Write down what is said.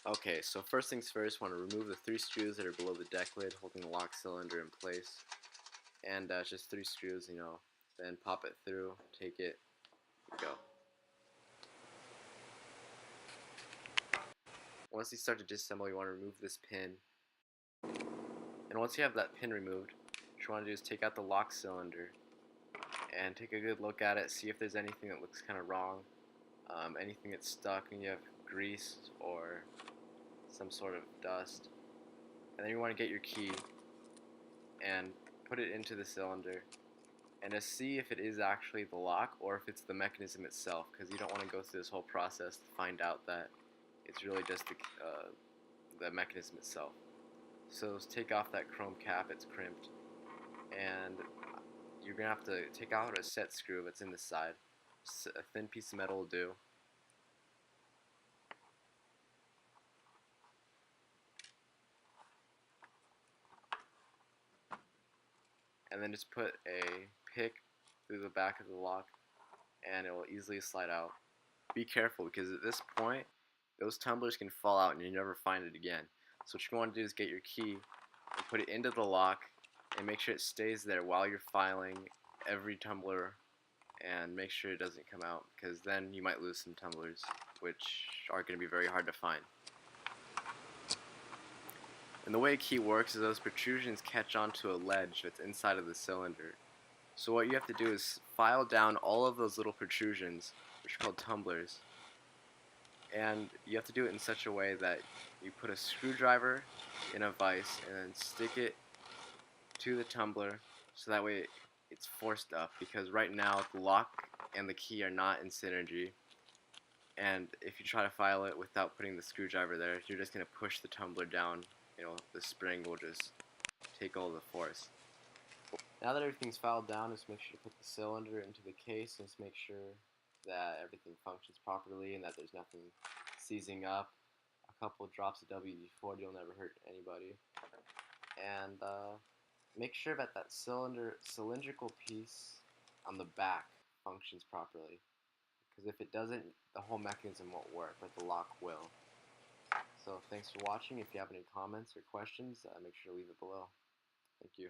Okay, so first things first, want to remove the 3 screws that are below the deck lid holding the lock cylinder in place. And just 3 screws, then pop it through, take it, go. Once you start to disassemble, you want to remove this pin. And once you have that pin removed, what you want to do is take out the lock cylinder and take a good look at it, see if there's anything that looks kind of wrong, anything that's stuck and you have grease or some sort of dust. And then you want to get your key and put it into the cylinder and to see if it is actually the lock or if it's the mechanism itself, because you don't want to go through this whole process to find out that it's really just the mechanism itself. So take off that chrome cap, it's crimped, and you're going to have to take out a set screw that's in the side. A thin piece of metal will do. And then just put a pick through the back of the lock and it will easily slide out. Be careful because at this point those tumblers can fall out and you never find it again. So what you want to do is get your key and put it into the lock and make sure it stays there while you're filing every tumbler and make sure it doesn't come out, because then you might lose some tumblers which are going to be very hard to find. And the way a key works is those protrusions catch onto a ledge that's inside of the cylinder. So what you have to do is file down all of those little protrusions, which are called tumblers, and you have to do it in such a way that you put a screwdriver in a vise and then stick it to the tumbler so that way it's forced up, because right now the lock and the key are not in synergy, and if you try to file it without putting the screwdriver there, you're just going to push the tumbler down. The spring will just take all the force. Now that everything's filed down, just make sure to put the cylinder into the case and just make sure that everything functions properly and that there's nothing seizing up. A couple of drops of WD-40 will never hurt anybody. And make sure that cylindrical piece on the back functions properly. Because if it doesn't, the whole mechanism won't work, but the lock will. So thanks for watching. If you have any comments or questions, make sure to leave it below. Thank you.